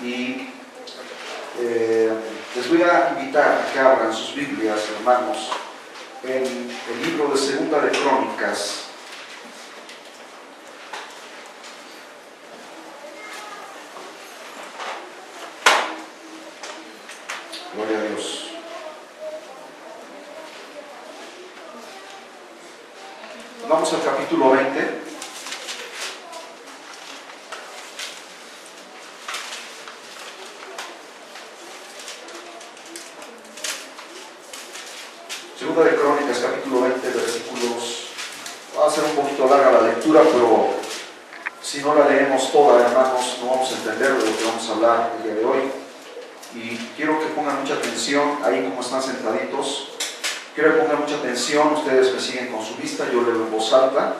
Y les voy a invitar a que abran sus Biblias, hermanos, en el libro de Segunda de Crónicas. Gloria a Dios. Vamos al capítulo 20. Segunda de Crónicas, capítulo 20, versículos. Va a ser un poquito larga la lectura, pero si no la leemos toda, hermanos, no vamos a entender de lo que vamos a hablar el día de hoy. Y quiero que pongan mucha atención ahí como están sentaditos. Quiero que pongan mucha atención. Ustedes me siguen con su vista, yo leo en voz alta.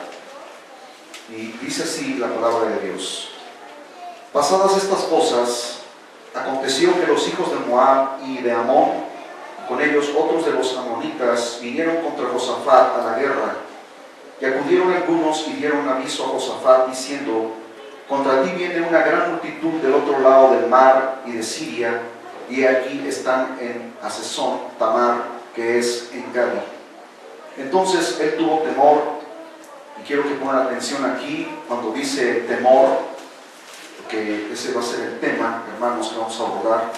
Y dice así la palabra de Dios. Pasadas estas cosas, aconteció que los hijos de Moab y de Amón, con ellos otros de los amonitas, vinieron contra Josafat a la guerra. Y acudieron algunos y dieron aviso a Josafat, diciendo: contra ti viene una gran multitud del otro lado del mar y de Siria, y aquí están en Hazezón Tamar, que es en Gadi. Entonces él tuvo temor, y quiero que pongan atención aquí cuando dice temor, porque ese va a ser el tema, hermanos, que vamos a abordar.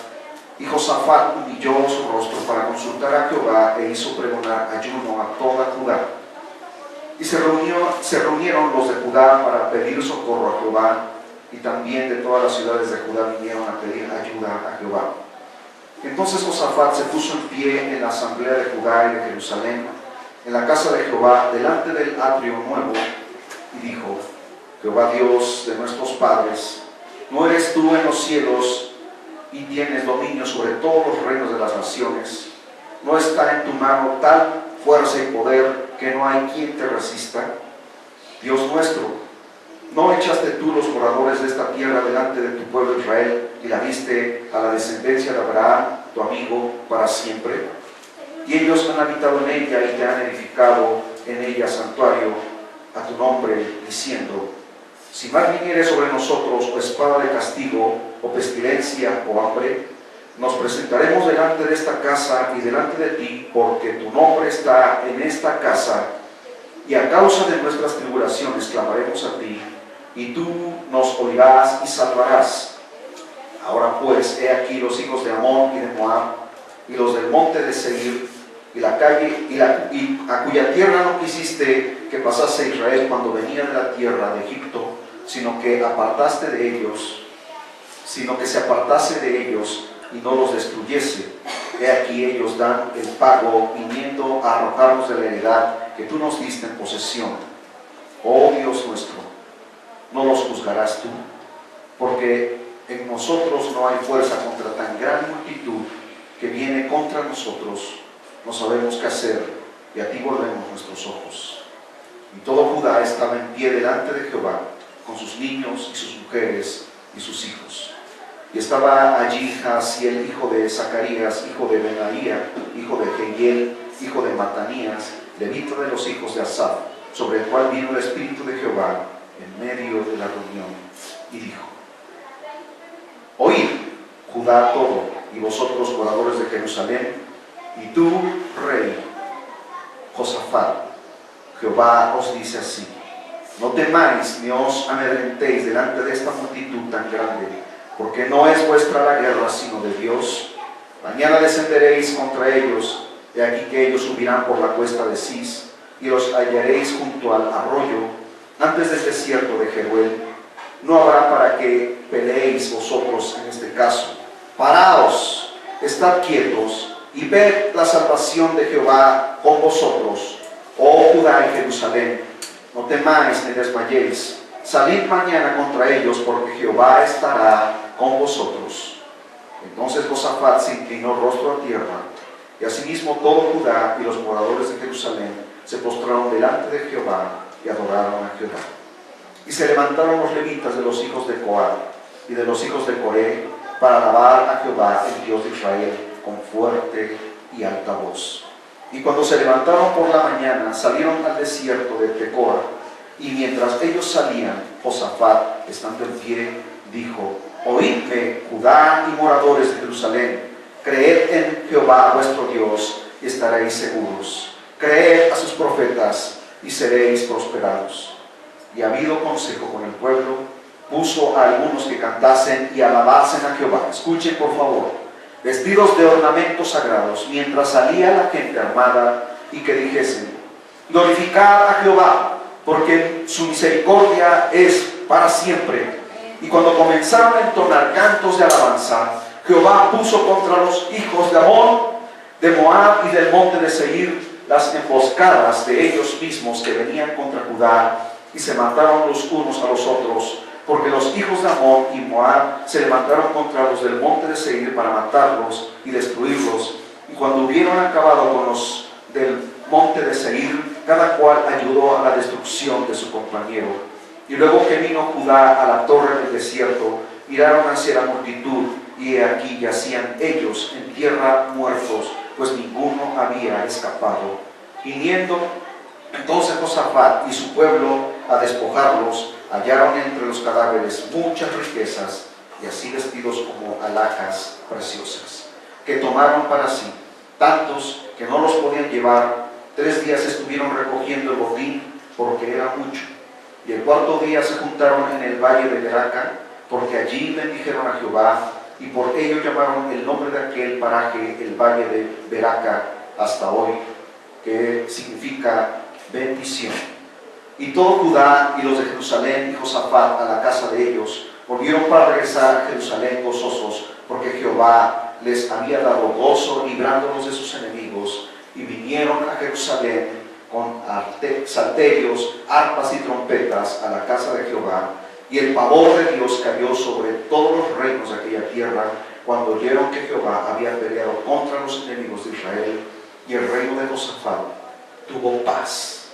Y Josafat humilló su rostro para consultar a Jehová e hizo pregonar ayuno a toda Judá. Y se reunieron los de Judá para pedir socorro a Jehová, y también de todas las ciudades de Judá vinieron a pedir ayuda a Jehová. Entonces Josafat se puso en pie en la asamblea de Judá y de Jerusalén, en la casa de Jehová, delante del atrio nuevo, y dijo: Jehová Dios de nuestros padres, ¿no eres tú en los cielos y tienes dominio sobre todos los reinos de las naciones? ¿No está en tu mano tal fuerza y poder que no hay quien te resista? Dios nuestro, ¿no echaste tú los moradores de esta tierra delante de tu pueblo Israel y la diste a la descendencia de Abraham, tu amigo, para siempre? Y ellos han habitado en ella y te han edificado en ella santuario a tu nombre, diciendo: si mal viniere sobre nosotros o espada de castigo, o pestilencia, o hambre, nos presentaremos delante de esta casa y delante de ti, porque tu nombre está en esta casa, y a causa de nuestras tribulaciones clamaremos a ti, y tú nos oirás y salvarás. Ahora pues, he aquí los hijos de Amón y de Moab, y los del monte de Seir, y la calle, y a cuya tierra no quisiste que pasase Israel cuando venía de la tierra de Egipto, sino que se apartase de ellos y no los destruyese. He aquí ellos dan el pago, viniendo a arrojarnos de la heredad que tú nos diste en posesión. Oh Dios nuestro, no los juzgarás tú, porque en nosotros no hay fuerza contra tan gran multitud que viene contra nosotros. No sabemos qué hacer, y a ti volvemos nuestros ojos. Y todo Judá estaba en pie delante de Jehová, con sus niños y sus mujeres y sus hijos. Y estaba allí Jaasiel, hijo de Zacarías, hijo de Benaía, hijo de Jehiel, hijo de Matanías, levita de los hijos de Asaf, sobre el cual vino el Espíritu de Jehová en medio de la reunión, y dijo: oíd, Judá todo, y vosotros moradores de Jerusalén, y tú, rey Josafat, Jehová os dice así: no temáis ni os amedrentéis delante de esta multitud tan grande, porque no es vuestra la guerra, sino de Dios. Mañana descenderéis contra ellos, he aquí que ellos subirán por la cuesta de Cis, y los hallaréis junto al arroyo, antes del desierto de Jeruel. No habrá para que peleéis vosotros en este caso. Paraos, estad quietos, y ved la salvación de Jehová con vosotros, oh Judá y Jerusalén. No temáis ni desmayéis. Salid mañana contra ellos, porque Jehová estará con vosotros. Entonces Josafat se inclinó rostro a tierra, y asimismo todo Judá y los moradores de Jerusalén se postraron delante de Jehová y adoraron a Jehová. Y se levantaron los levitas de los hijos de Coat y de los hijos de Coré para alabar a Jehová, el Dios de Israel, con fuerte y alta voz. Y cuando se levantaron por la mañana, salieron al desierto de Tecoa, y mientras ellos salían, Josafat, estando en pie, dijo: Oídme, Judá y moradores de Jerusalén, creed en Jehová vuestro Dios y estaréis seguros. Creed a sus profetas y seréis prosperados. Y habido consejo con el pueblo, puso a algunos que cantasen y alabasen a Jehová. Escuchen por favor, vestidos de ornamentos sagrados, mientras salía la gente armada, y que dijesen: glorificad a Jehová, porque su misericordia es para siempre. Y cuando comenzaron a entonar cantos de alabanza, Jehová puso contra los hijos de Amón, de Moab y del monte de Seir las emboscadas de ellos mismos que venían contra Judá, y se mataron los unos a los otros, porque los hijos de Amón y Moab se levantaron contra los del monte de Seir para matarlos y destruirlos. Y cuando hubieron acabado con los del monte de Seir, cada cual ayudó a la destrucción de su compañero. Y luego que vino Judá a la torre del desierto, miraron hacia la multitud, y he aquí yacían ellos en tierra muertos, pues ninguno había escapado. Viniendo entonces Josafat y su pueblo a despojarlos, hallaron entre los cadáveres muchas riquezas, y así vestidos como alhajas preciosas, que tomaron para sí, tantos que no los podían llevar. 3 días estuvieron recogiendo el botín, porque era mucho. Y el 4.º día se juntaron en el valle de Beraca, porque allí bendijeron a Jehová, y por ello llamaron el nombre de aquel paraje el valle de Beraca hasta hoy, que significa bendición. Y todo Judá y los de Jerusalén y Josafat a la casa de ellos volvieron para regresar a Jerusalén gozosos, porque Jehová les había dado gozo librándolos de sus enemigos. Y vinieron a Jerusalén con salterios, arpas y trompetas a la casa de Jehová. Y el pavor de Dios cayó sobre todos los reinos de aquella tierra, cuando oyeron que Jehová había peleado contra los enemigos de Israel. Y el reino de Josafat tuvo paz,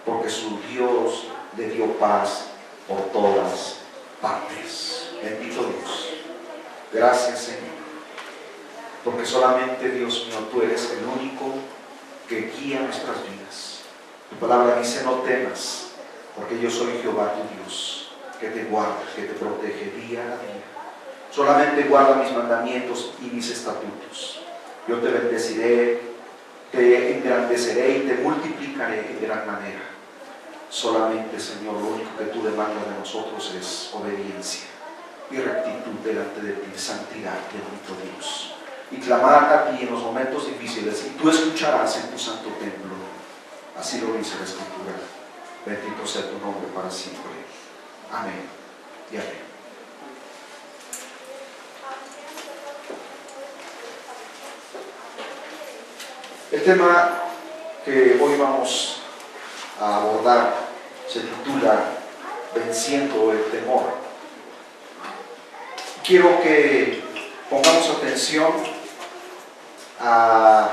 porque su Dios le dio paz por todas partes. Bendito Dios. Gracias, Señor, porque solamente, Dios mío, tú eres el único que guía nuestras vidas. Tu palabra dice: no temas, porque yo soy Jehová tu Dios, que te guarda, que te protege día a día. Solamente guarda mis mandamientos y mis estatutos. Yo te bendeciré, te engrandeceré y te multiplicaré en gran manera. Solamente, Señor, lo único que tú demandas de nosotros es obediencia y rectitud delante de ti, santidad, bendito Dios. Y clamar a ti en los momentos difíciles, y tú escucharás en tu santo templo. Así lo dice la Escritura. Bendito sea tu nombre para siempre. Amén y amén. El tema que hoy vamos a abordar se titula Venciendo el temor. Quiero que pongamos atención a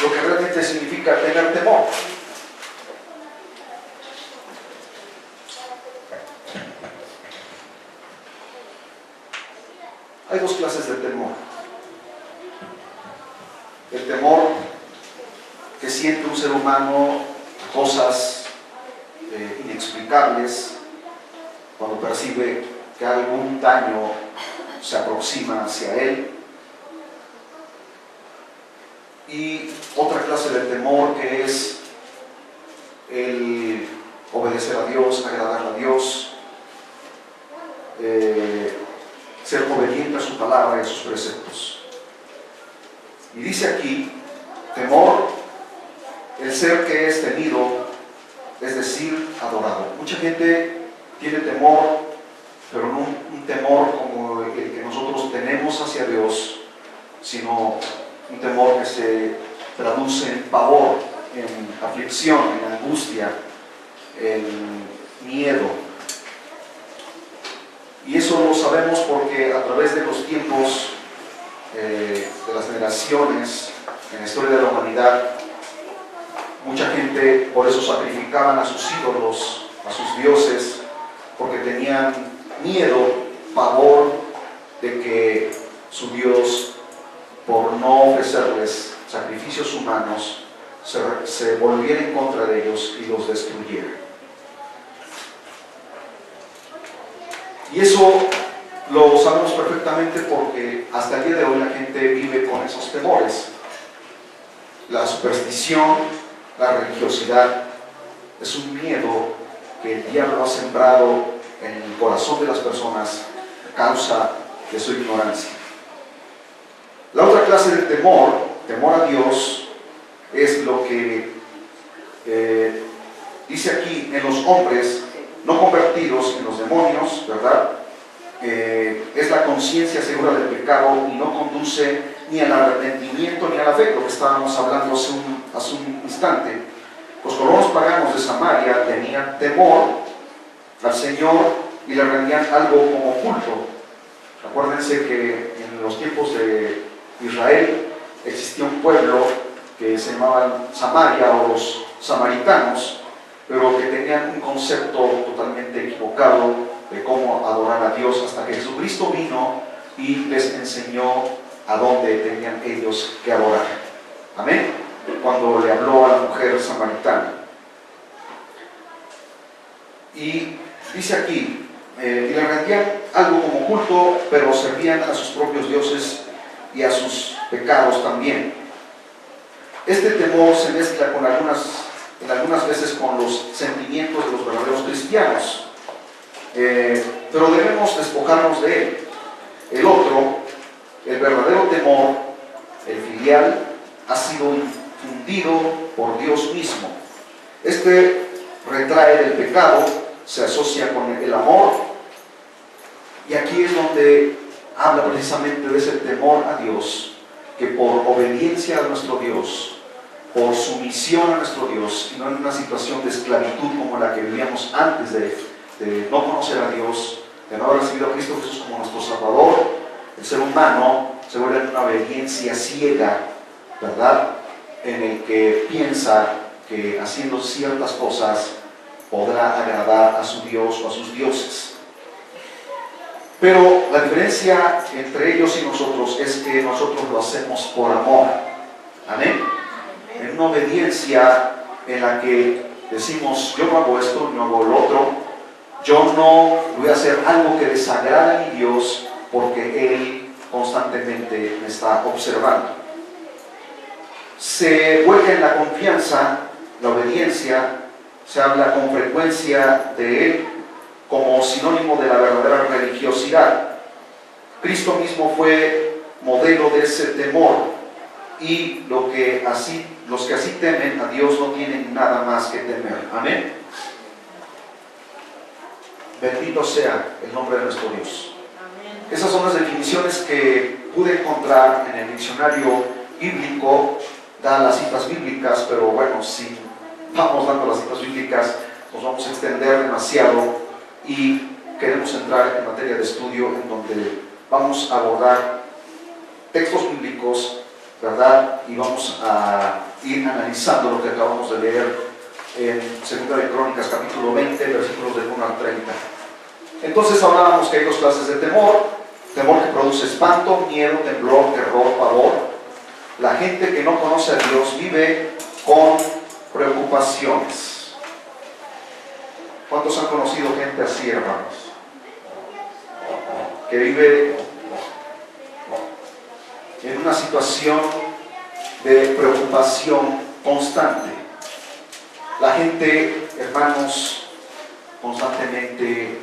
lo que realmente significa tener temor. Hay 2 clases de temor. El temor que siente un ser humano a cosas inexplicables, cuando percibe que algún daño se aproxima hacia él. Y otra clase de temor que es el obedecer a Dios, agradar a Dios, ser obediente a su palabra y a sus preceptos. Y dice aquí, temor, el ser que es temido, es decir, adorado. Mucha gente tiene temor, pero no un temor como el que nosotros tenemos hacia Dios, sino un temor que se traduce en pavor, en aflicción, en angustia, en miedo. Y eso lo sabemos porque a través de los tiempos, de las generaciones, en la historia de la humanidad, mucha gente por eso sacrificaban a sus ídolos, a sus dioses, porque tenían miedo, pavor de que su Dios, por no ofrecerles sacrificios humanos, se volviera en contra de ellos y los destruyera. Y eso Lo sabemos perfectamente porque hasta el día de hoy la gente vive con esos temores. La superstición, la religiosidad, es un miedo que el diablo ha sembrado en el corazón de las personas a causa de su ignorancia. La otra clase de temor, temor a Dios, es lo que dice aquí en los hombres no convertidos en los demonios, ¿verdad? Es la conciencia segura del pecado y no conduce ni al arrepentimiento ni a la fe, lo que estábamos hablando hace un instante. Los colonos paganos de Samaria tenían temor al Señor y le rendían algo como culto. Acuérdense que en los tiempos de Israel existía un pueblo que se llamaba Samaria o los samaritanos, pero que tenían un concepto totalmente equivocado de cómo adorar a Dios, hasta que Jesucristo vino y les enseñó a dónde tenían ellos que adorar. Amén. Cuando le habló a la mujer samaritana. Y dice aquí, y le rendían algo como culto, pero servían a sus propios dioses y a sus pecados también. Este temor se mezcla con algunas veces con los sentimientos de los verdaderos cristianos. Pero debemos despojarnos de él. El otro, el verdadero temor, el filial, ha sido infundido por Dios mismo. Este retrae el pecado, se asocia con el amor, y aquí es donde habla precisamente de ese temor a Dios, que por obediencia a nuestro Dios, por sumisión a nuestro Dios, y no en una situación de esclavitud como la que vivíamos antes de no conocer a Dios, de no haber recibido a Cristo Jesús como nuestro Salvador, el ser humano se vuelve en una obediencia ciega, ¿verdad? En el que piensa que haciendo ciertas cosas podrá agradar a su Dios o a sus dioses. Pero la diferencia entre ellos y nosotros es que nosotros lo hacemos por amor. Amén. En una obediencia en la que decimos, yo no hago esto, no hago lo otro. Yo no voy a hacer algo que desagrade a mi Dios porque Él constantemente me está observando. Se vuelve en la confianza, la obediencia, se habla con frecuencia de Él como sinónimo de la verdadera religiosidad. Cristo mismo fue modelo de ese temor, y los que así temen a Dios no tienen nada más que temer. Amén. Bendito sea el nombre de nuestro Dios. Amén. Esas son las definiciones que pude encontrar en el diccionario bíblico. Da las citas bíblicas, pero bueno, si vamos dando las citas bíblicas nos vamos a extender demasiado, y queremos entrar en materia de estudio en donde vamos a abordar textos bíblicos, ¿verdad? Y vamos a ir analizando lo que acabamos de leer en 2 de Crónicas capítulo 20, versículos del 1 al 30. Entonces hablábamos que hay dos clases de temor: temor que produce espanto, miedo, temblor, terror, pavor. La gente que no conoce a Dios vive con preocupaciones. ¿Cuántos han conocido gente así, hermanos? Que vive en una situación de preocupación constante. La gente, hermanos, constantemente,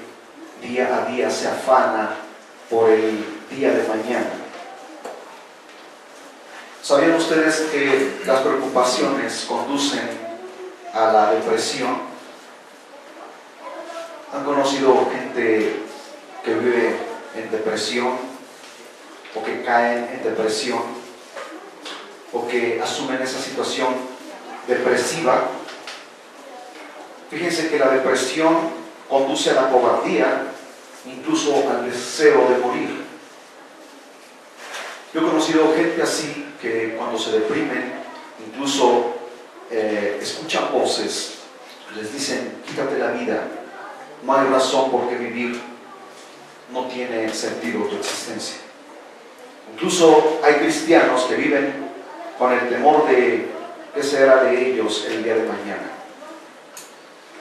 día a día, se afana por el día de mañana. ¿Sabían ustedes que las preocupaciones conducen a la depresión? ¿Han conocido gente que vive en depresión, o que caen en depresión, o que asumen esa situación depresiva? Fíjense que la depresión conduce a la cobardía, incluso al deseo de morir. Yo he conocido gente así que cuando se deprimen, incluso escuchan voces, les dicen: quítate la vida, no hay razón por qué vivir, no tiene sentido tu existencia. Incluso hay cristianos que viven con el temor de qué será de ellos el día de mañana.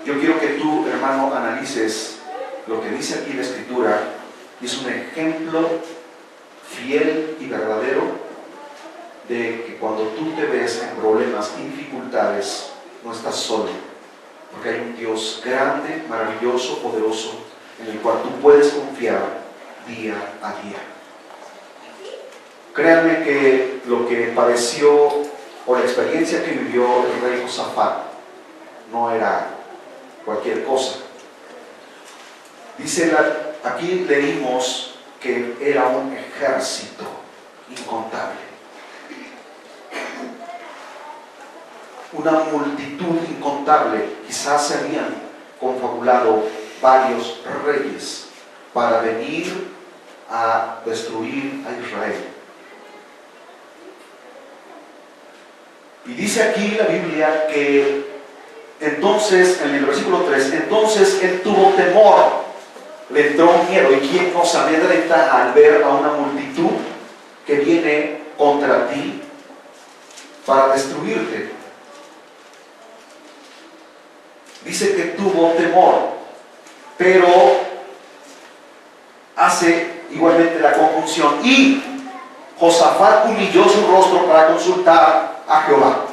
Yo quiero que tú, hermano, analices lo que dice aquí la Escritura y es un ejemplo fiel y verdadero de que cuando tú te ves en problemas y dificultades, no estás solo, porque hay un Dios grande, maravilloso, poderoso, en el cual tú puedes confiar día a día. Créanme que lo que padeció o la experiencia que vivió el rey Josafat no era cualquier cosa. Dice aquí leímos que era un ejército incontable, una multitud incontable. Quizás se habían confabulado varios reyes para venir a destruir a Israel. Y dice aquí la Biblia que entonces, en el versículo 3, entonces él tuvo temor, le entró miedo. ¿Y quién nos amedrenta al ver a una multitud que viene contra ti para destruirte? Dice que tuvo temor, pero hace igualmente la conjunción: y Josafat humilló su rostro para consultar a Jehová.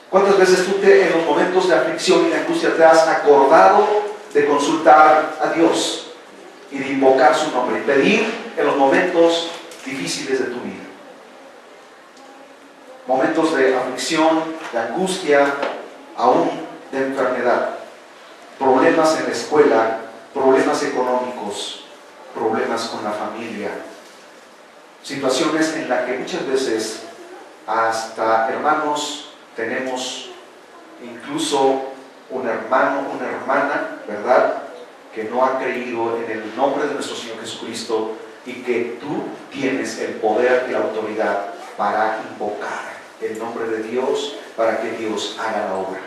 ¿Cuántas veces tú en los momentos de aflicción y de angustia te has acordado de consultar a Dios y de invocar su nombre y pedir en los momentos difíciles de tu vida? Momentos de aflicción, de angustia, aún de enfermedad, problemas en la escuela, problemas económicos, problemas con la familia, situaciones en las que muchas veces hasta hermanos tenemos, incluso un hermano, una hermana, ¿verdad?, que no ha creído en el nombre de nuestro Señor Jesucristo, y que tú tienes el poder y la autoridad para invocar el nombre de Dios para que Dios haga la obra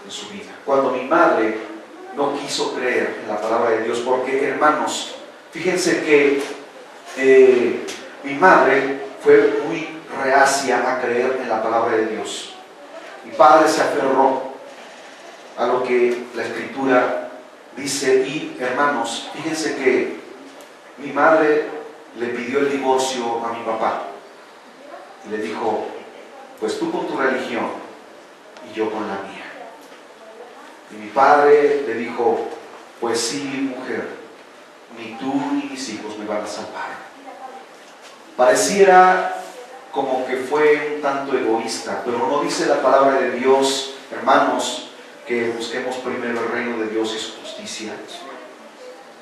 en su vida. Cuando mi madre no quiso creer en la palabra de Dios, porque, hermanos, fíjense que mi madre fue muy reacia a creer en la palabra de Dios. Mi padre se aferró a lo que la Escritura dice. Y, hermanos, fíjense que mi madre le pidió el divorcio a mi papá y le dijo: pues tú con tu religión y yo con la mía. Y mi padre le dijo: pues sí, mujer, ni tú ni mis hijos me van a salvar. Pareciera como que fue un tanto egoísta, pero no dice la palabra de Dios, hermanos, que busquemos primero el reino de Dios y su justicia,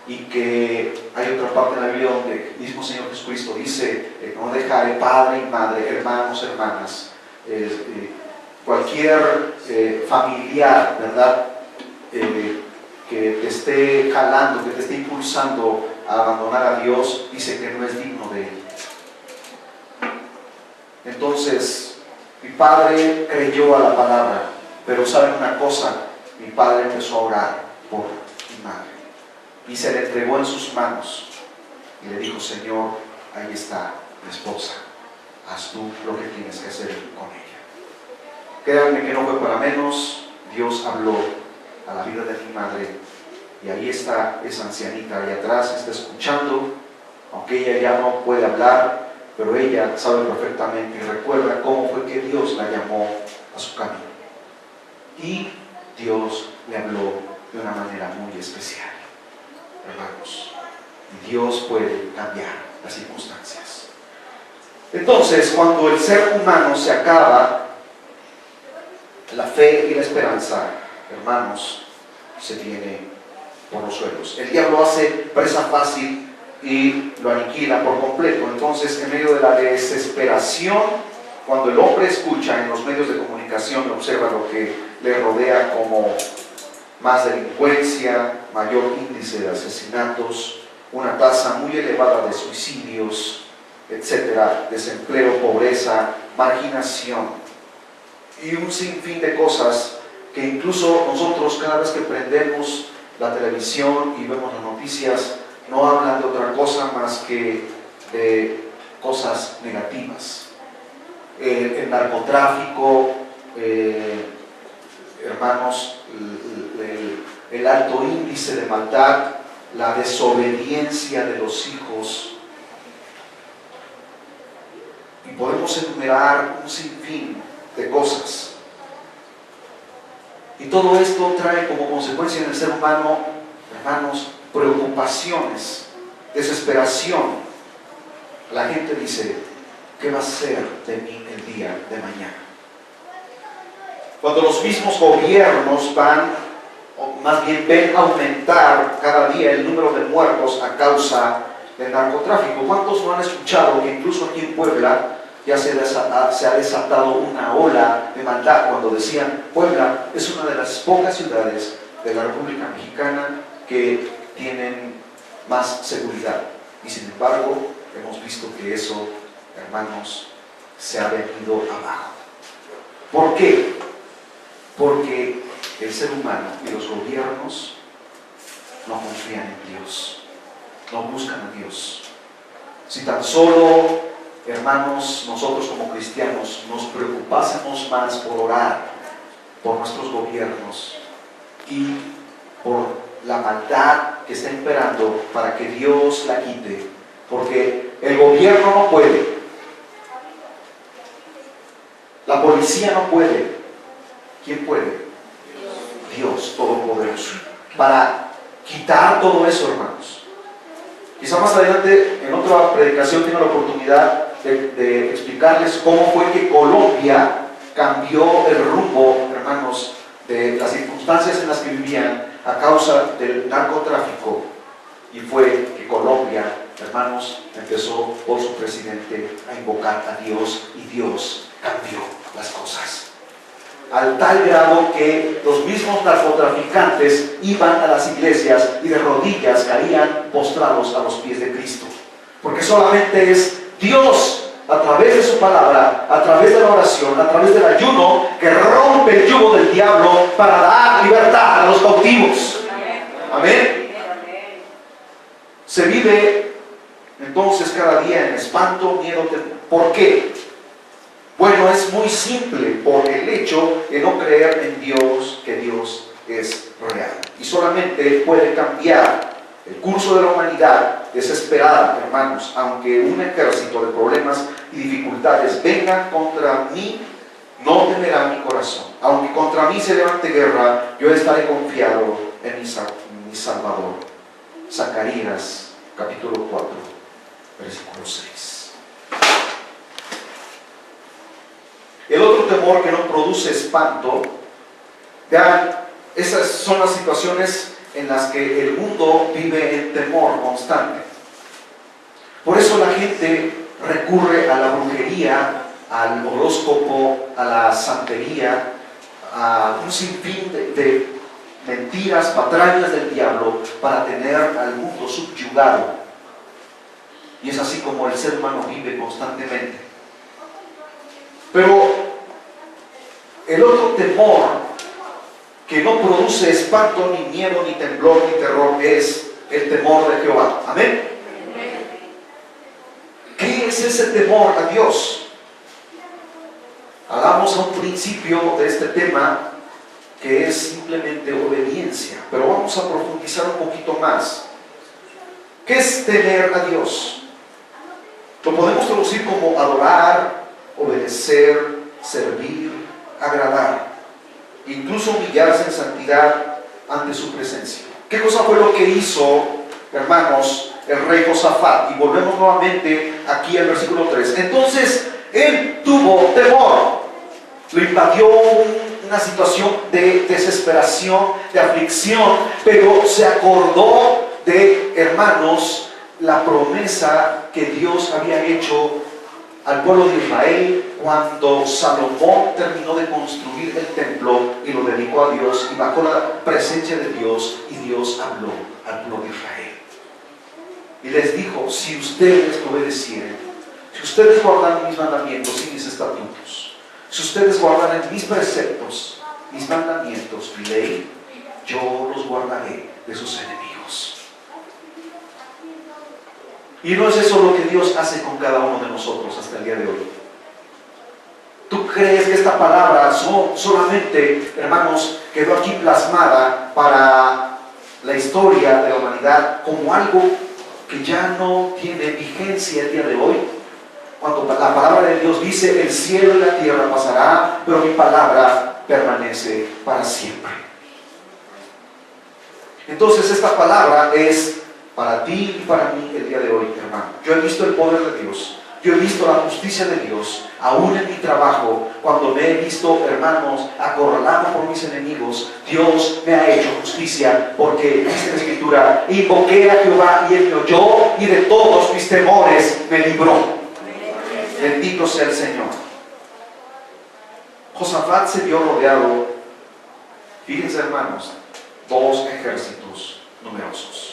y que hay otra parte en la Biblia donde el mismo Señor Jesucristo dice: no dejaré padre y madre, hermanos, hermanas, cualquier familiar, ¿verdad?, que te esté jalando, que te esté impulsando a abandonar a Dios, dice que no es digno de él. Entonces, mi padre creyó a la palabra, pero ¿saben una cosa? Mi padre empezó a orar por mi madre y se le entregó en sus manos y le dijo: Señor, ahí está mi esposa, haz tú lo que tienes que hacer con ella. Créanme que no fue para menos. Dios habló a la vida de mi madre, y ahí está esa ancianita ahí atrás, está escuchando, aunque ella ya no puede hablar, pero ella sabe perfectamente y recuerda cómo fue que Dios la llamó a su camino. Y Dios le habló de una manera muy especial, hermanos. Y Dios puede cambiar las circunstancias. Entonces, cuando el ser humano se acaba, la fe y la esperanza, hermanos, se viene por los suelos. El diablo hace presa fácil y lo aniquila por completo. Entonces, en medio de la desesperación, cuando el hombre escucha en los medios de comunicación y observa lo que le rodea, como más delincuencia, mayor índice de asesinatos, una tasa muy elevada de suicidios, etcétera, desempleo, pobreza, marginación y un sinfín de cosas que incluso nosotros, cada vez que prendemos la televisión y vemos las noticias, no hablan de otra cosa más que de cosas negativas. El narcotráfico, hermanos, el alto índice de maldad, la desobediencia de los hijos. Y podemos enumerar un sinfín de cosas. Y todo esto trae como consecuencia en el ser humano, hermanos, preocupaciones, desesperación. La gente dice, ¿qué va a ser de mí el día de mañana? Cuando los mismos gobiernos van, o más bien ven aumentar cada día el número de muertos a causa del narcotráfico. ¿Cuántos no han escuchado que incluso aquí en Puebla ya se ha desatado una ola de maldad? Cuando decían, Puebla es una de las pocas ciudades de la República Mexicana que tienen más seguridad. Y sin embargo, hemos visto que eso, hermanos, se ha venido abajo. ¿Por qué? Porque el ser humano y los gobiernos no confían en Dios, no buscan a Dios. Si tan solo, hermanos, nosotros como cristianos nos preocupásemos más por orar por nuestros gobiernos y por la maldad que está imperando para que Dios la quite, porque el gobierno no puede, la policía no puede. ¿Quién puede? Dios Todopoderoso. Para quitar todo eso, hermanos. Quizá más adelante, en otra predicación, tengo la oportunidad de explicarles cómo fue que Colombia cambió el rumbo, hermanos, de las circunstancias en las que vivían a causa del narcotráfico. Y fue que Colombia, hermanos, empezó por su presidente a invocar a Dios, y Dios cambió las cosas. Al tal grado que los mismos narcotraficantes iban a las iglesias y de rodillas caían postrados a los pies de Cristo. Porque solamente es Dios, a través de su palabra, a través de la oración, a través del ayuno, que rompe el yugo del diablo para dar libertad a los cautivos. Amén. Se vive entonces cada día en espanto, miedo, temor. ¿Por qué? Bueno, es muy simple, por el hecho de no creer en Dios, que Dios es real. Y solamente puede cambiar el curso de la humanidad desesperada, hermanos, aunque un ejército de problemas y dificultades venga contra mí, no temerá mi corazón. Aunque contra mí se levante guerra, yo estaré confiado en mi Salvador. Zacarías, capítulo 4, versículo 6. El otro temor que no produce espanto, vean, esas son las situaciones en las que el mundo vive en temor constante. Por eso la gente recurre a la brujería, al horóscopo, a la santería, a un sinfín de mentiras, patrañas del diablo para tener al mundo subyugado. Y es así como el ser humano vive constantemente. Pero el otro temor que no produce espanto, ni miedo, ni temblor, ni terror, es el temor de Jehová. Amén. ¿Qué es ese temor a Dios? Hablamos a un principio de este tema, que es simplemente obediencia, pero vamos a profundizar un poquito más. ¿Qué es temer a Dios? Lo podemos traducir como adorar, obedecer, servir, agradar, incluso humillarse en santidad ante su presencia. ¿Qué cosa fue lo que hizo, hermanos, el rey Josafat? Y volvemos nuevamente aquí al versículo 3. Entonces él tuvo temor, lo invadió una situación de desesperación, de aflicción, pero se acordó de, hermanos, la promesa que Dios había hecho al pueblo de Israel cuando Salomón terminó de construir el templo y lo dedicó a Dios, y bajo la presencia de Dios, y Dios habló al pueblo de Israel y les dijo: si ustedes obedecieren, si ustedes guardan mis mandamientos y mis estatutos, si ustedes guardan mis preceptos, mis mandamientos, mi ley, yo los guardaré de sus enemigos. Y no es eso lo que Dios hace con cada uno de nosotros hasta el día de hoy. ¿Tú crees que esta palabra solamente, hermanos, quedó aquí plasmada para la historia de la humanidad? humanidad como algo que ya no tiene vigencia el día de hoy. Cuando la palabra de Dios dice, el cielo y la tierra pasará, pero mi palabra permanece para siempre. Entonces esta palabra es para ti y para mí el día de hoy, hermano. Yo he visto el poder de Dios. Yo he visto la justicia de Dios, aún en mi trabajo, cuando me he visto, hermanos, acorralado por mis enemigos. Dios me ha hecho justicia, porque dice la Escritura, invoqué a Jehová y Él me oyó, y de todos mis temores me libró. Bendito sea el Señor. Josafat se vio rodeado, fíjense hermanos, 2 ejércitos numerosos.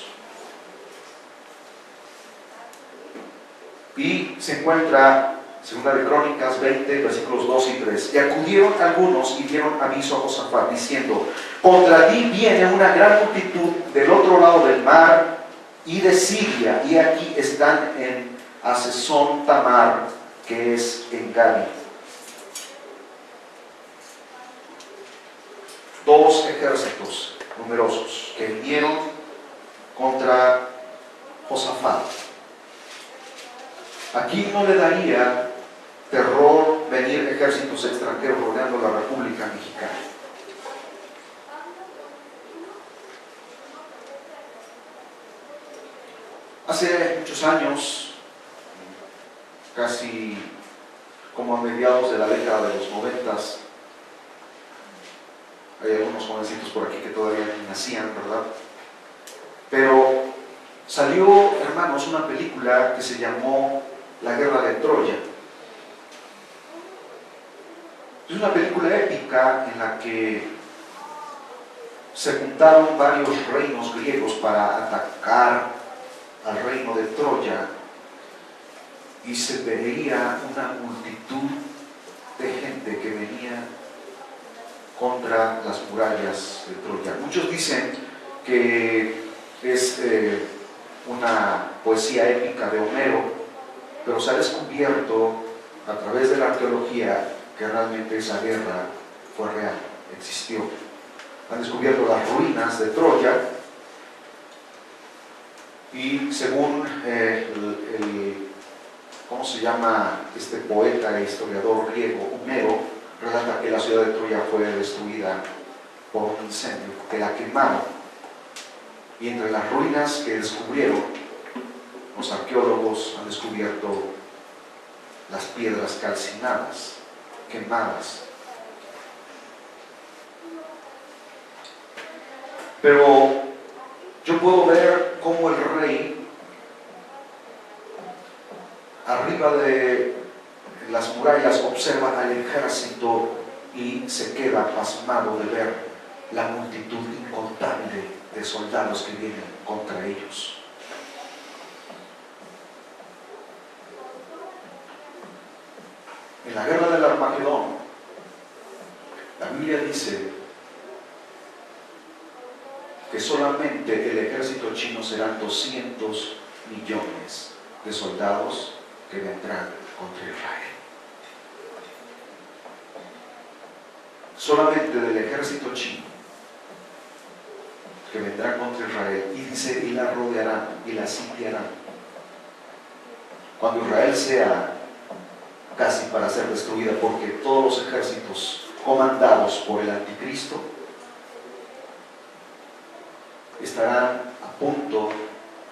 Y se encuentra, segunda de Crónicas 20, versículos 2 y 3. Y acudieron algunos y dieron aviso a Josafat, diciendo, contra ti viene una gran multitud del otro lado del mar y de Siria, y aquí están en Hasezón Tamar, que es en Gadi. 2 ejércitos numerosos que vinieron contra Josafat. Aquí no le daría terror venir ejércitos extranjeros rodeando la República Mexicana. Hace muchos años, casi como a mediados de la década de los 90s, hay algunos jovencitos por aquí que todavía ni nacían, ¿verdad? Pero salió, hermanos, una película que se llamó La Guerra de Troya. Es una película épica en la que se juntaron varios reinos griegos para atacar al reino de Troya, y se veía una multitud de gente que venía contra las murallas de Troya. Muchos dicen que es una poesía épica de Homero, pero se ha descubierto a través de la arqueología que realmente esa guerra fue real, existió. Han descubierto las ruinas de Troya, y según ¿cómo se llama este poeta e historiador griego, Homero, relata que la ciudad de Troya fue destruida por un incendio, que la quemaron. Y entre las ruinas que descubrieron, los arqueólogos han descubierto las piedras calcinadas, quemadas. Pero yo puedo ver cómo el rey, arriba de las murallas, observa al ejército y se queda pasmado de ver la multitud incontable de soldados que vienen contra ellos. En la guerra del Armagedón, la Biblia dice que solamente el ejército chino serán 200 millones de soldados que vendrán contra Israel. Solamente del ejército chino que vendrán contra Israel, y dice, y la rodearán y la sitiarán. Cuando Israel sea casi para ser destruida, porque todos los ejércitos comandados por el anticristo estarán a punto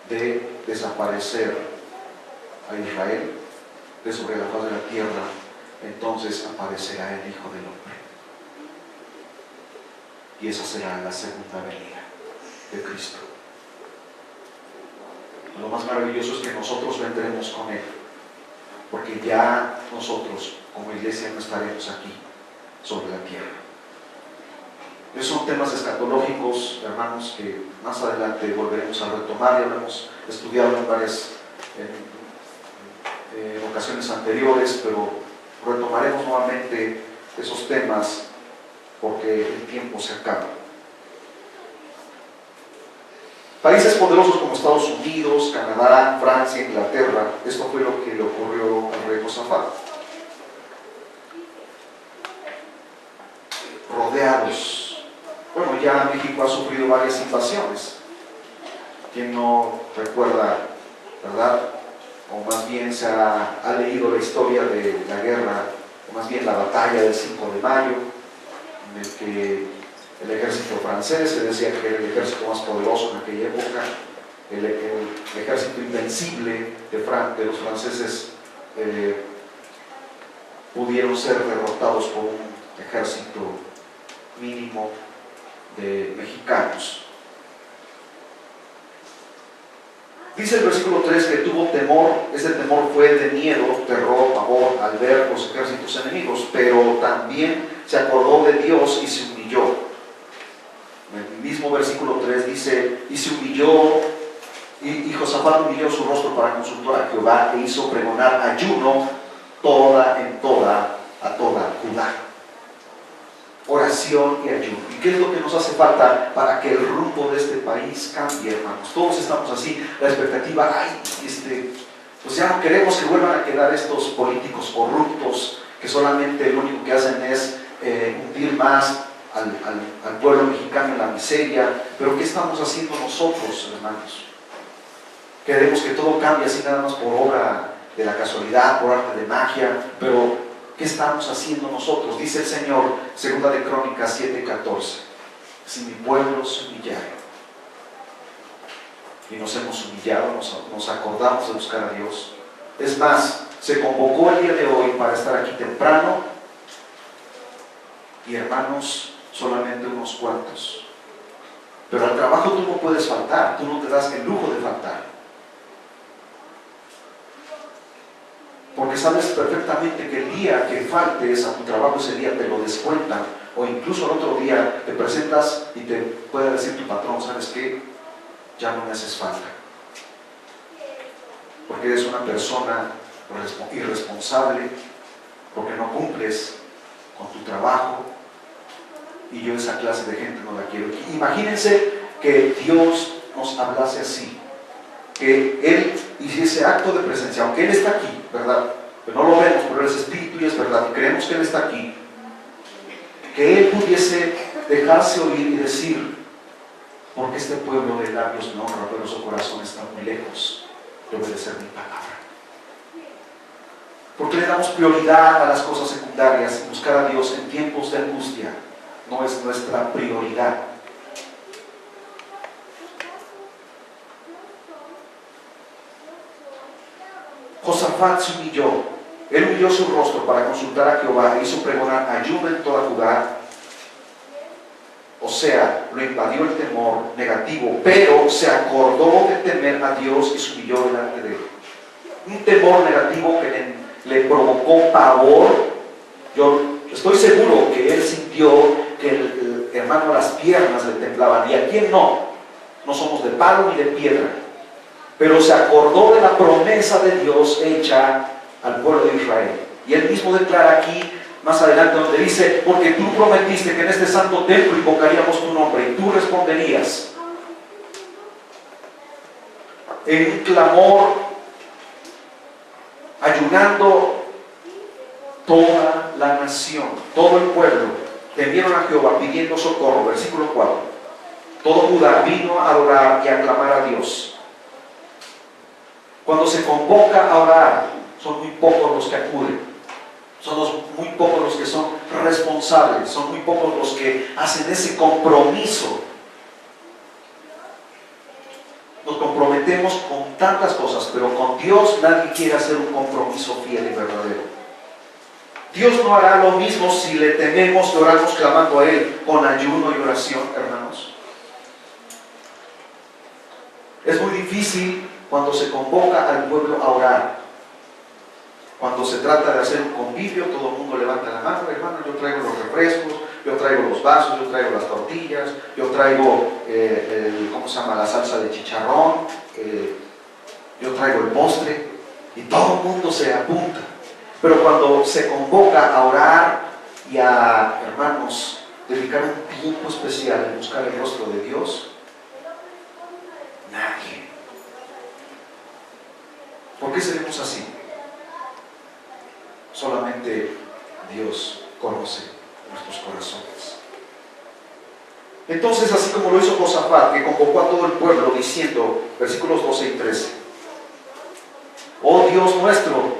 de desaparecer a Israel de sobre la faz de la tierra, entonces aparecerá el Hijo del Hombre. Y esa será la segunda venida de Cristo. Lo más maravilloso es que nosotros vendremos con Él, porque ya nosotros como iglesia no estaremos aquí sobre la tierra. Esos son temas escatológicos, hermanos, que más adelante volveremos a retomar. Ya lo hemos estudiado en varias ocasiones anteriores, pero retomaremos nuevamente esos temas porque el tiempo se acaba. Países poderosos como Estados Unidos, Canadá, Francia, Inglaterra, esto fue lo que le ocurrió al rey Josafat. Rodeados. Bueno, ya México ha sufrido varias invasiones. ¿Quién no recuerda, verdad? O más bien se ha leído la historia de la guerra, o más bien la batalla del 5 de mayo, en el que el ejército francés, se decía que era el ejército más poderoso en aquella época, el ejército invencible de los franceses, pudieron ser derrotados por un ejército mínimo de mexicanos. Dice el versículo 3 que tuvo temor. Ese temor fue de miedo, terror, pavor al ver los ejércitos enemigos, pero también se acordó de Dios y se humilló. En el mismo versículo 3 dice: y se humilló, y Josafat humilló su rostro para consultar a Jehová, e hizo pregonar ayuno a toda Judá. Oración y ayuno. ¿Y qué es lo que nos hace falta para que el rumbo de este país cambie, hermanos? Todos estamos así, la expectativa, pues ya no queremos que vuelvan a quedar estos políticos corruptos que solamente lo único que hacen es hundir más al pueblo mexicano en la miseria. Pero ¿qué estamos haciendo nosotros, hermanos? Queremos que todo cambie así nada más por obra de la casualidad, por arte de magia, pero ¿qué estamos haciendo nosotros? Dice el Señor, 2 de Crónicas 7:14, si mi pueblo se humillara, y nos hemos humillado, nos acordamos de buscar a Dios. Es más, se convocó el día de hoy para estar aquí temprano, y hermanos, solamente unos cuantos. Pero al trabajo tú no puedes faltar, tú no te das el lujo de faltar. Porque sabes perfectamente que el día que faltes a tu trabajo, ese día te lo descuentan, o incluso el otro día te presentas y te puede decir tu patrón: ¿sabes qué? Ya no me haces falta, porque eres una persona irresponsable, porque no cumples con tu trabajo, y yo esa clase de gente no la quiero. Imagínense que Dios nos hablase así, que Él hiciese acto de presencia, aunque Él está aquí, ¿verdad? Pero no lo vemos, pero Él es espíritu y es verdad, y creemos que Él está aquí. Que Él pudiese dejarse oír y decir: porque este pueblo de labios me honra, pero su corazón está muy lejos de obedecer mi palabra. Porque le damos prioridad a las cosas secundarias, y buscar a Dios en tiempos de angustia no es nuestra prioridad. Josafat se humilló, él humilló su rostro para consultar a Jehová, e hizo pregonar ayuno en toda Judá. O sea, lo invadió el temor negativo, pero se acordó de temer a Dios y se humilló delante de él. Un temor negativo que le provocó pavor. Yo estoy seguro que él sintió que el hermano, las piernas le temblaban, y a quién no somos de palo ni de piedra. Pero se acordó de la promesa de Dios hecha al pueblo de Israel. Y él mismo declara aquí, más adelante, donde dice: porque tú prometiste que en este santo templo invocaríamos tu nombre, y tú responderías en un clamor, ayunando toda la nación, todo el pueblo, temieron a Jehová pidiendo socorro. Versículo 4. Todo Judá vino a adorar y a clamar a Dios. Cuando se convoca a orar, son muy pocos los que acuden, son muy pocos los que son responsables, son muy pocos los que hacen ese compromiso. Nos comprometemos con tantas cosas, pero con Dios nadie quiere hacer un compromiso fiel y verdadero. Dios no hará lo mismo si le tememos y oramos clamando a Él con ayuno y oración, hermanos. Es muy difícil cuando se convoca al pueblo a orar. Cuando se trata de hacer un convivio, todo el mundo levanta la mano: hermano, yo traigo los refrescos, yo traigo los vasos, yo traigo las tortillas, yo traigo la salsa de chicharrón, yo traigo el postre, y todo el mundo se apunta. Pero cuando se convoca a orar y a, hermanos, dedicar un tiempo especial en buscar el rostro de Dios, nadie. ¿Por qué seremos así? Solamente Dios conoce nuestros corazones. Entonces, así como lo hizo Josafat, que convocó a todo el pueblo diciendo, versículos 12 y 13, oh Dios nuestro,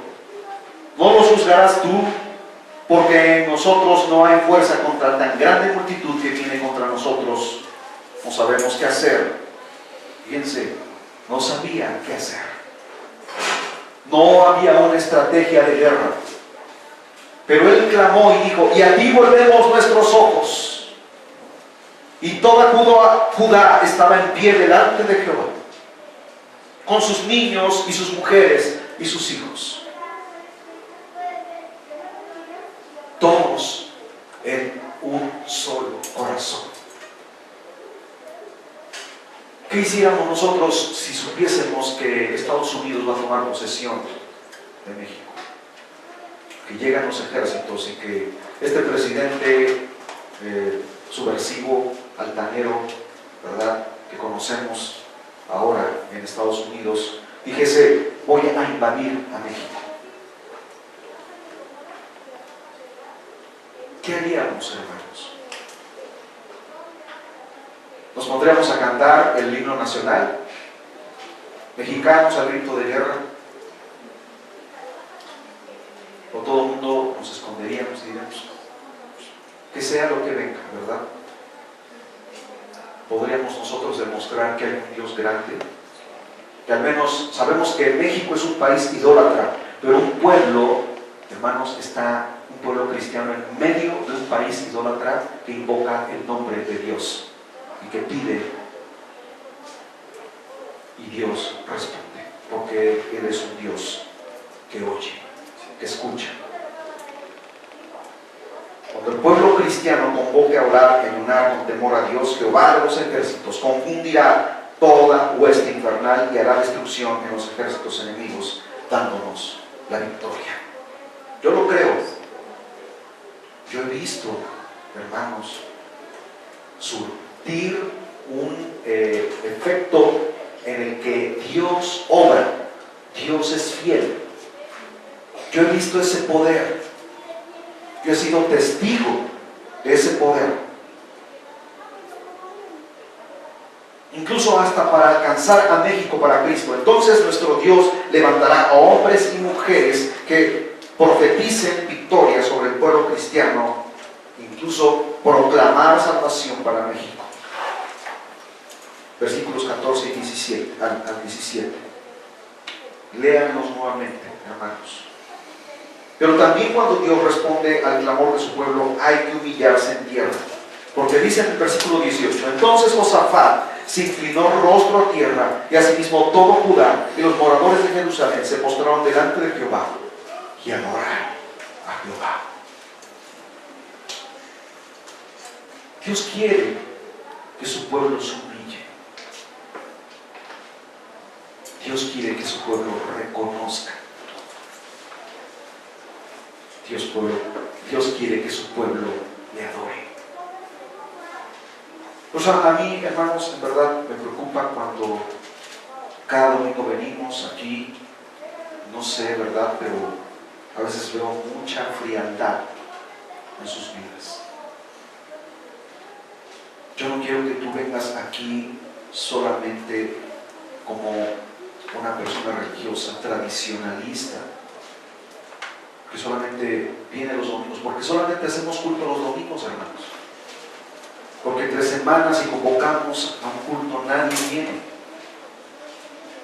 no los juzgarás tú, porque en nosotros no hay fuerza contra tan grande multitud que viene contra nosotros. No sabemos qué hacer. Fíjense, no sabía qué hacer. No había una estrategia de guerra. Pero él clamó y dijo, y a ti volvemos nuestros ojos. Y toda Judá estaba en pie delante de Jehová, con sus niños y sus mujeres y sus hijos. Todos en un solo corazón. ¿Qué hiciéramos nosotros si supiésemos que Estados Unidos va a tomar posesión de México? Que llegan los ejércitos y que este presidente subversivo, altanero, ¿verdad?, que conocemos ahora en Estados Unidos, dijese, voy a invadir a México. ¿Qué haríamos, hermanos? ¿Nos pondríamos a cantar el himno nacional? ¿Mexicanos al grito de guerra? ¿O todo el mundo nos esconderíamos y diríamos, que sea lo que venga, ¿verdad? ¿Podríamos nosotros demostrar que hay un Dios grande? Que al menos sabemos que México es un país idólatra, pero un pueblo, hermanos, un pueblo cristiano en medio de un país idólatra que invoca el nombre de Dios y que pide, y Dios responde, porque Él es un Dios que oye, que escucha. Cuando el pueblo cristiano convoque a orar y ayunar con temor a Dios, Jehová de los ejércitos confundirá toda hueste infernal y hará destrucción en los ejércitos enemigos, dándonos la victoria. Yo lo creo. Yo he visto, hermanos, surtir un efecto en el que Dios obra, Dios es fiel. Yo he visto ese poder, yo he sido testigo de ese poder, incluso hasta para alcanzar a México para Cristo. Entonces nuestro Dios levantará a hombres y mujeres que profeticen victoria sobre el pueblo cristiano, incluso proclamar salvación para México. Versículos 14 y 17, al 17. Léanlos nuevamente, hermanos. Pero también cuando Dios responde al clamor de su pueblo, hay que humillarse en tierra. Porque dice en el versículo 18, entonces Josafat se inclinó rostro a tierra, y asimismo todo Judá y los moradores de Jerusalén se postraron delante de Jehová y adoraron a Jehová. Dios quiere que su pueblo se humille. Dios quiere que su pueblo reconozca. Dios quiere que su pueblo le adore. O sea, a mí, hermanos, en verdad me preocupa cuando cada domingo venimos aquí, no sé, ¿verdad?, pero a veces veo mucha frialdad en sus vidas. Yo no quiero que tú vengas aquí solamente como una persona religiosa, tradicionalista, que solamente viene los domingos, porque solamente hacemos culto los domingos, hermanos. Porque entre semanas y convocamos a un culto nadie viene.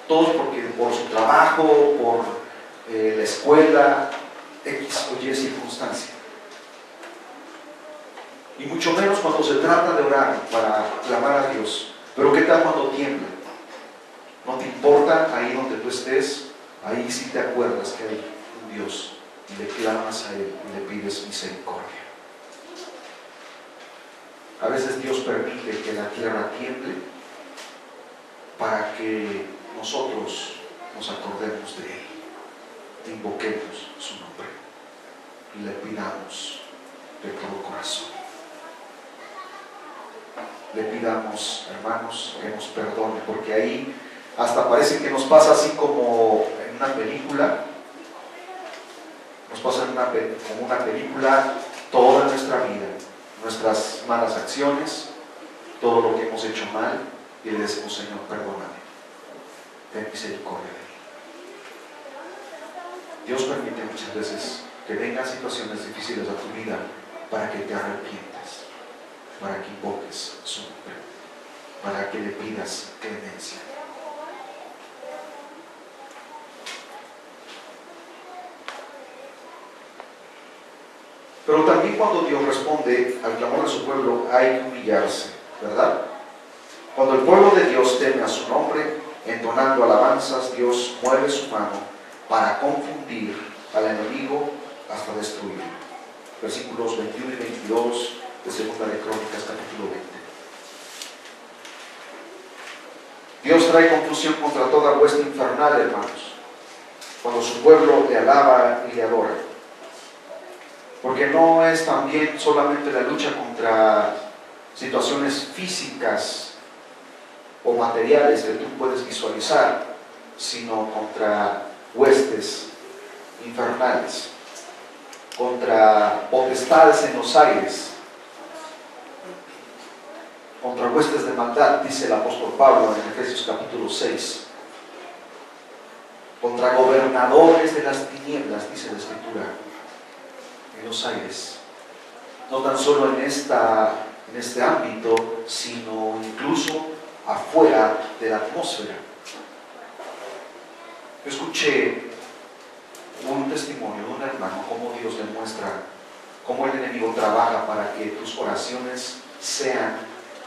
Todos porque por su trabajo, por la escuela, X o Y circunstancia. Y mucho menos cuando se trata de orar para clamar a Dios. Pero ¿qué tal cuando tiembla? ¿No te importa ahí donde tú estés? Ahí sí te acuerdas que hay un Dios y le clamas a Él y le pides misericordia. A veces Dios permite que la tierra tiemble para que nosotros nos acordemos de Él, invoquemos su nombre y le pidamos de todo corazón. Le pidamos, hermanos, que nos perdone, porque ahí hasta parece que nos pasa así como en una película. Nos pasa como una película toda nuestra vida, nuestras malas acciones, todo lo que hemos hecho mal y le decimos: Señor, perdóname, ten misericordia de mí. Dios permite muchas veces que vengan situaciones difíciles a tu vida para que te arrepientas, para que invoques su nombre, para que le pidas clemencia. Pero también cuando Dios responde al clamor de su pueblo, hay que humillarse, ¿verdad? Cuando el pueblo de Dios teme a su nombre, entonando alabanzas, Dios mueve su mano para confundir al enemigo hasta destruirlo. Versículos 21 y 22 de Segunda de Crónicas, capítulo 20. Dios trae confusión contra toda hueste infernal, hermanos, cuando su pueblo le alaba y le adora. Porque no es también solamente la lucha contra situaciones físicas o materiales que tú puedes visualizar, sino contra huestes infernales, contra potestades en los aires, contra huestes de maldad, dice el apóstol Pablo en Efesios capítulo 6, contra gobernadores de las tinieblas, dice la Escritura, en los aires, no tan solo en este ámbito, sino incluso afuera de la atmósfera. Yo escuché un testimonio de un hermano, cómo Dios le muestra cómo el enemigo trabaja para que tus oraciones sean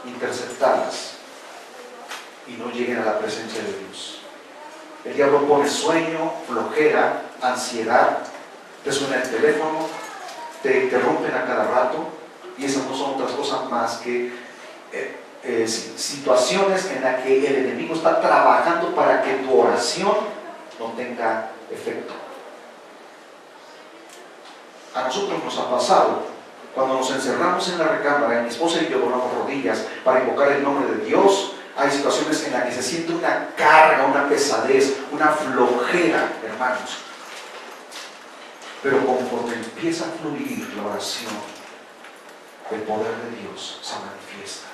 interceptadas y no lleguen a la presencia de Dios. El diablo pone sueño, flojera, ansiedad, te suena el teléfono, te interrumpen a cada rato, y esas no son otras cosas más que situaciones en las que el enemigo está trabajando para que tu oración no tenga efecto. A nosotros nos ha pasado, cuando nos encerramos en la recámara, mi esposa y yo doblamos rodillas para invocar el nombre de Dios, hay situaciones en las que se siente una carga, una pesadez, una flojera, hermanos. Pero conforme empieza a fluir la oración, el poder de Dios se manifiesta.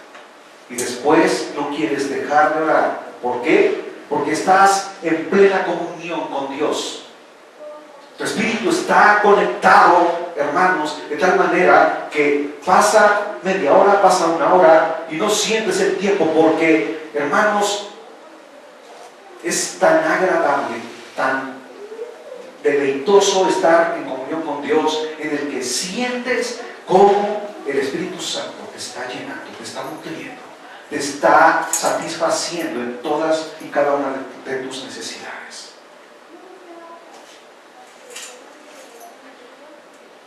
Y después no quieres dejar de orar. ¿Por qué? Porque estás en plena comunión con Dios. Tu espíritu está conectado, hermanos, de tal manera que pasa media hora, pasa una hora y no sientes el tiempo, porque, hermanos, es tan agradable, tan deleitoso estar en comunión con Dios, en el que sientes cómo el Espíritu Santo te está llenando, te está nutriendo, te está satisfaciendo en todas y cada una de tus necesidades.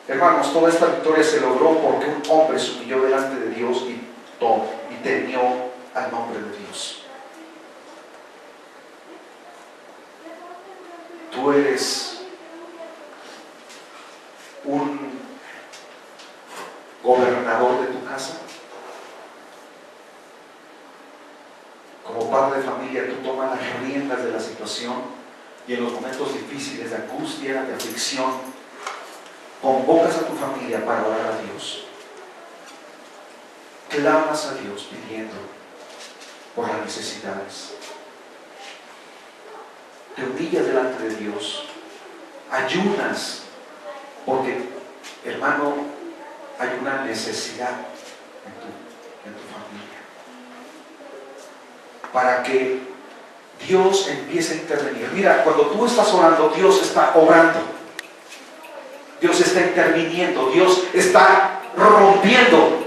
Hermanos, toda esta victoria se logró porque un hombre se humilló delante de Dios y temió al nombre de Dios. Tú eres un gobernador de tu casa. Como padre de familia, tú tomas las riendas de la situación y en los momentos difíciles de angustia, de aflicción, convocas a tu familia para orar a Dios. Clamas a Dios pidiendo por las necesidades. Te humillas delante de Dios. Ayunas, porque, hermano, hay una necesidad en tu familia. Para que Dios empiece a intervenir. Mira, cuando tú estás orando, Dios está obrando. Dios está interviniendo. Dios está rompiendo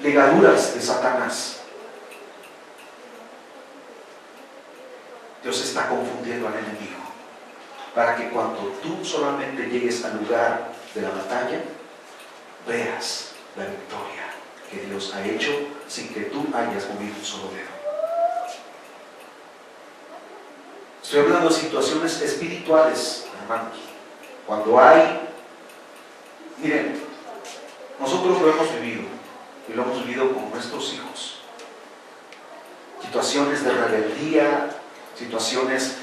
ligaduras de Satanás. Dios está confundiendo al enemigo. Para que cuando tú solamente llegues al lugar de la batalla, veas la victoria que Dios ha hecho sin que tú hayas movido un solo dedo. Estoy hablando de situaciones espirituales, hermanos. Cuando miren, nosotros lo hemos vivido y lo hemos vivido con nuestros hijos. Situaciones de rebeldía, situaciones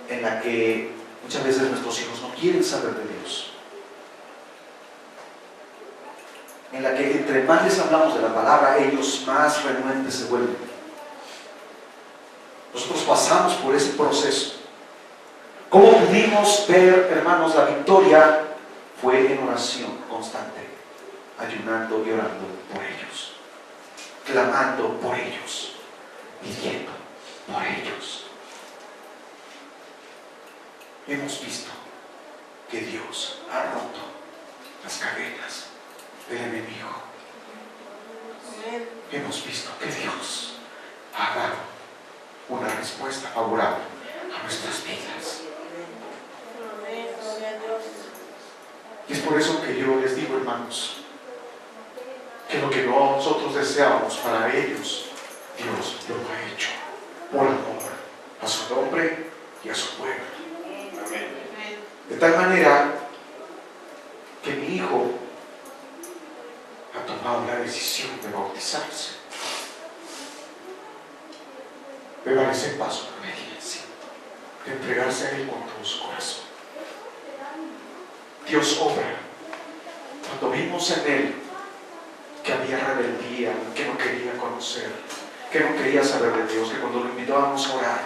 en las que muchas veces nuestros hijos no quieren saber de Dios. en la que entre más les hablamos de la palabra, ellos más renuentes se vuelven. Nosotros pasamos por ese proceso. ¿Cómo pudimos ver, hermanos, la victoria? Fue en oración constante, ayunando y orando por ellos, clamando por ellos, pidiendo por ellos. Hemos visto que Dios ha roto las cadenas del enemigo. Hemos visto que Dios ha dado una respuesta favorable a nuestras vidas. Y es por eso que yo les digo, hermanos, que lo que nosotros deseamos para ellos, Dios lo ha hecho por amor a su nombre y a su pueblo. De tal manera que mi hijo ha tomado la decisión de bautizarse, de dar ese paso de obediencia, de entregarse a Él con todo su corazón. Dios obra. Cuando vimos en Él que había rebeldía, que no quería conocer, que no quería saber de Dios, que cuando lo invitábamos a orar,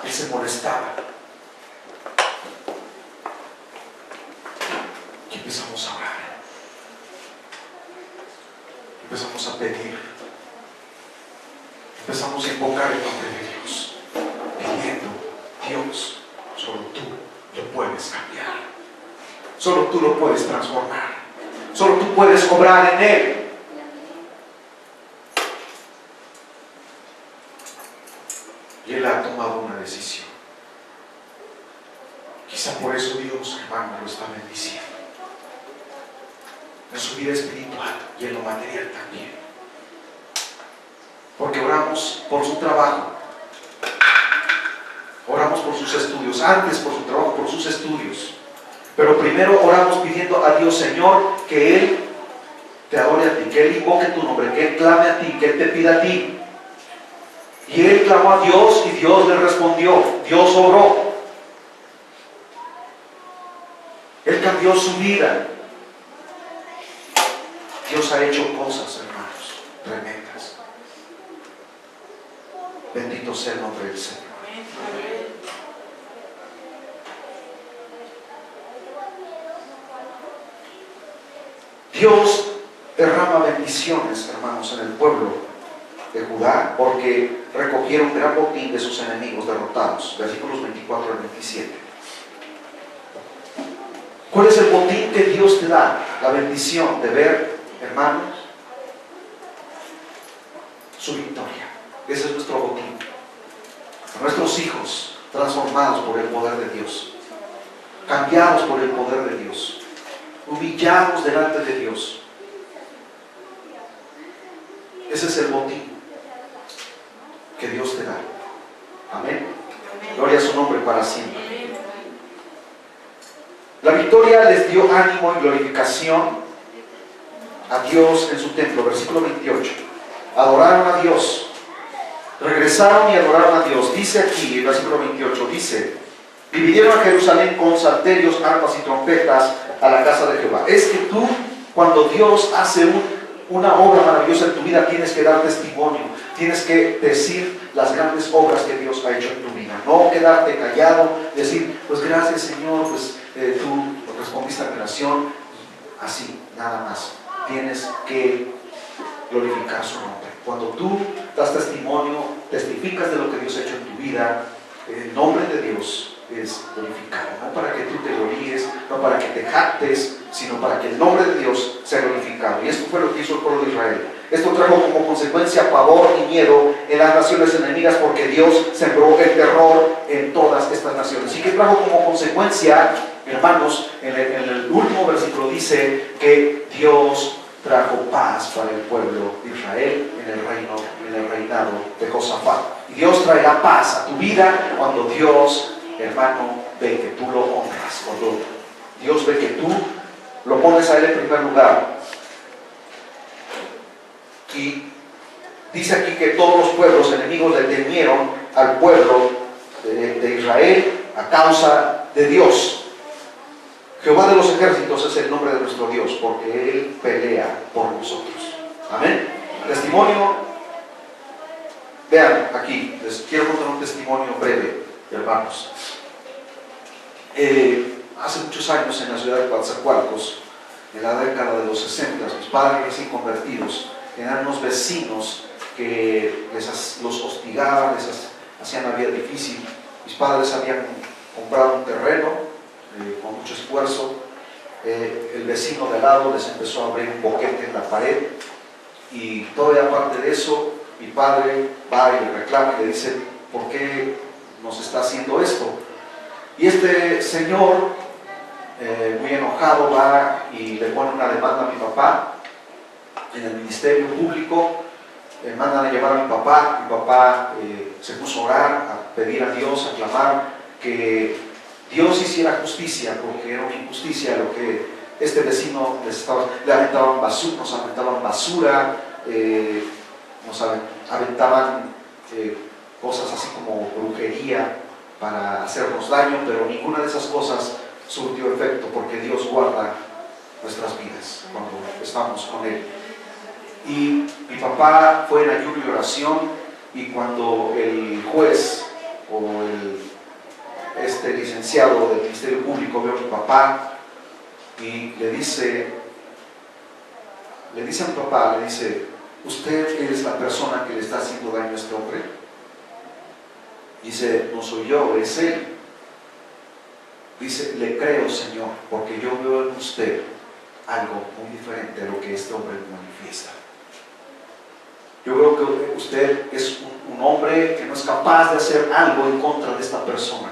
Él se molestaba. Y empezamos a orar. Empezamos a pedir. Empezamos a invocar el nombre de Dios, pidiendo: Dios, solo tú lo puedes cambiar. Solo tú lo puedes transformar. Solo tú puedes obrar en Él. Y Él ha tomado una decisión. Quizá por eso Dios, hermano, lo está bendiciendo. En su vida espiritual y en lo material también. Porque oramos por su trabajo. Oramos por sus estudios. Antes por su trabajo, por sus estudios. Pero primero oramos pidiendo a Dios, Señor, que Él te adore a ti, que Él invoque tu nombre, que Él clame a ti, que Él te pida a ti. Y Él clamó a Dios y Dios le respondió. Dios obró. Él cambió su vida. Dios ha hecho cosas, hermanos, tremendas. Bendito sea el nombre del Señor. Dios derrama bendiciones, hermanos, en el pueblo de Judá, porque recogieron gran botín de sus enemigos derrotados. Versículos 24 al 27. ¿Cuál es el botín que Dios te da? La bendición de ver, hermanos, su victoria. Ese es nuestro botín. Nuestros hijos transformados por el poder de Dios, cambiados por el poder de Dios, humillados delante de Dios. Ese es el botín que Dios te da. Amén. Gloria a su nombre para siempre. La victoria les dio ánimo y glorificación a Dios en su templo. Versículo 28. Adoraron a Dios. Regresaron y adoraron a Dios. Dice aquí, el versículo 28, dice: y vinieron a Jerusalén con salterios, arpas y trompetas a la casa de Jehová. Es que tú, cuando Dios hace una obra maravillosa en tu vida, tienes que dar testimonio, tienes que decir las grandes obras que Dios ha hecho en tu vida, no quedarte callado, decir: pues gracias, Señor, pues tú respondiste a mi oración, así, nada más. Tienes que glorificar su nombre. Cuando tú das testimonio, testificas de lo que Dios ha hecho en tu vida, el nombre de Dios es glorificado, no para que tú te gloríes, no para que te jactes, sino para que el nombre de Dios sea glorificado. Y esto fue lo que hizo el pueblo de Israel. Esto trajo como consecuencia pavor y miedo en las naciones enemigas, porque Dios sembró el terror en todas estas naciones. Y que trajo como consecuencia, hermanos, en el último versículo dice que Dios trajo paz para el pueblo de Israel en el reinado de Josafat. Y Dios traerá paz a tu vida cuando Dios, hermano, ve que tú lo honras, cuando Dios ve que tú lo pones a Él en primer lugar. Y dice aquí que todos los pueblos enemigos le temieron al pueblo de Israel a causa de Dios. Jehová de los ejércitos es el nombre de nuestro Dios, porque Él pelea por nosotros. Amén. Testimonio. Vean aquí, les quiero contar un testimonio breve, hermanos. Hace muchos años en la ciudad de Coatzacoalcos, en la década de los 60, mis padres recién convertidos eran unos vecinos que los hostigaban, les hacían la vida difícil. Mis padres habían comprado un terreno con mucho esfuerzo. El vecino de al lado les empezó a abrir un boquete en la pared, y todavía aparte de eso, mi padre va y le reclama y le dice: ¿por qué nos está haciendo esto? Y este señor, muy enojado, va y le pone una demanda a mi papá en el Ministerio Público. Mandan a llevar a mi papá se puso a orar, a pedir a Dios, a clamar que Dios hiciera justicia, porque era una injusticia lo que este vecino le aventaban basura, nos aventaban basura, nos aventaban cosas así como brujería para hacernos daño, pero ninguna de esas cosas surtió efecto, porque Dios guarda nuestras vidas cuando estamos con Él. Y mi papá fue en ayuno y oración, y cuando el juez o este licenciado del Ministerio Público vio a mi papá y le dice a mi papá, le dice: ¿usted es la persona que le está haciendo daño a este hombre? Dice: no soy yo, es él. Dice: le creo, Señor, porque yo veo en usted algo muy diferente a lo que este hombre me manifiesta. Yo veo que usted es un hombre que no es capaz de hacer algo en contra de esta persona.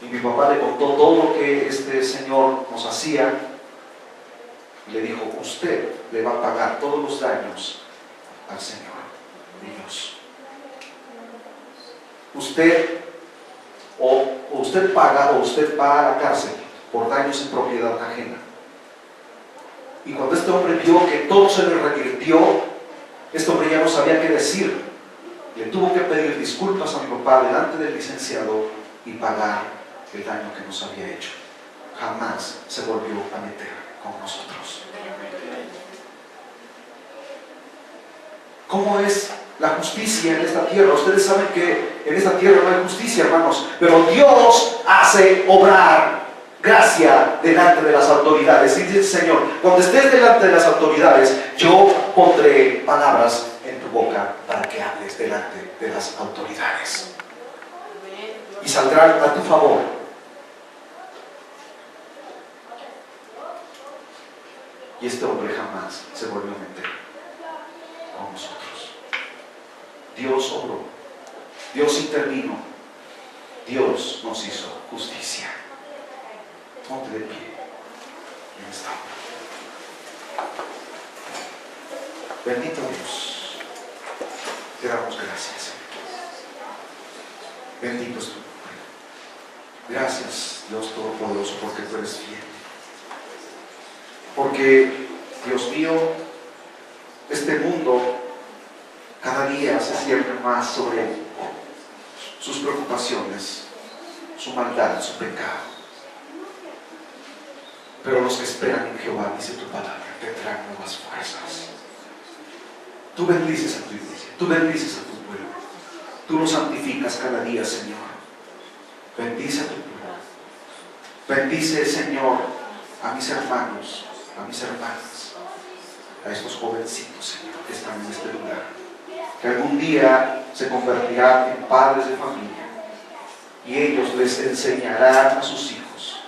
Y mi papá le contó todo lo que este señor nos hacía. Le dijo: usted le va a pagar todos los daños al Señor Dios. Usted paga o usted va a la cárcel por daños en propiedad ajena. Y cuando este hombre vio que todo se le revirtió, este hombre ya no sabía qué decir. Le tuvo que pedir disculpas a mi papá delante del licenciado y pagar el daño que nos había hecho. Jamás se volvió a meter con nosotros. ¿Cómo es la justicia en esta tierra? Ustedes saben que en esta tierra no hay justicia, hermanos, pero Dios hace obrar gracia delante de las autoridades. Y dice el Señor: cuando estés delante de las autoridades, yo pondré palabras en tu boca para que hables delante de las autoridades, y saldrán a tu favor. Y este hombre jamás se volvió a meter con nosotros. Dios obró, Dios intervino, Dios nos hizo justicia. Ponte de pie en esta hora. Bendito Dios, te damos gracias, Señor. Bendito es tu nombre. Gracias, Dios Todopoderoso, porque tú eres fiel. Porque, Dios mío, este mundo cada día se cierne más sobre sus preocupaciones, su maldad, su pecado. Pero los que esperan en Jehová, dice tu palabra, tendrán nuevas fuerzas. Tú bendices a tu iglesia, tú bendices a tu pueblo, tú nos santificas cada día, Señor. Bendice a tu pueblo. Bendice, Señor, a mis hermanos, a mis hermanas, a estos jovencitos, Señor, que están en este lugar, que algún día se convertirán en padres de familia, y ellos les enseñarán a sus hijos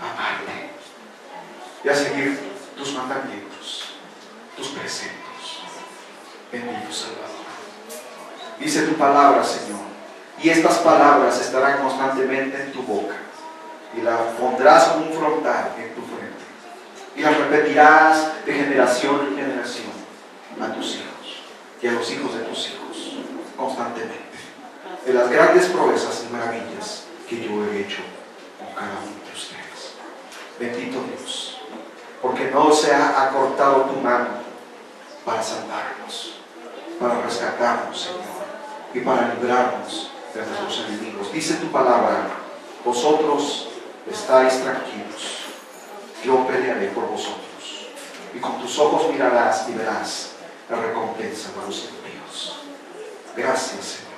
a amarte y a seguir tus mandamientos, tus preceptos. Bendito Salvador. Dice tu palabra, Señor, y estas palabras estarán constantemente en tu boca, y las pondrás como un frontal en tu frente, y las repetirás de generación en generación a tus hijos y a los hijos de tus hijos, constantemente, de las grandes proezas y maravillas que yo he hecho con cada uno de ustedes. Bendito Dios, porque no se ha acortado tu mano para salvarnos, para rescatarnos, Señor, y para librarnos de nuestros enemigos. Dice tu palabra Vosotros estáis tranquilos, yo pelearé por vosotros, y con tus ojos mirarás y verás la recompensa para los impíos. Gracias, Señor.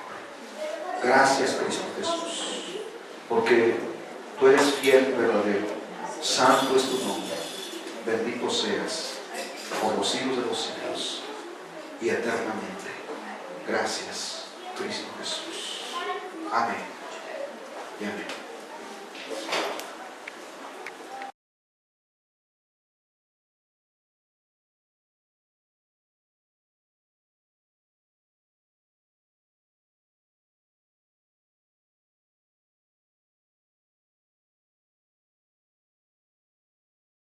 Gracias, Cristo Jesús, porque tú eres fiel y verdadero. Santo es tu nombre. Bendito seas por los siglos de los siglos y eternamente. Gracias, Cristo Jesús. Amén y amén.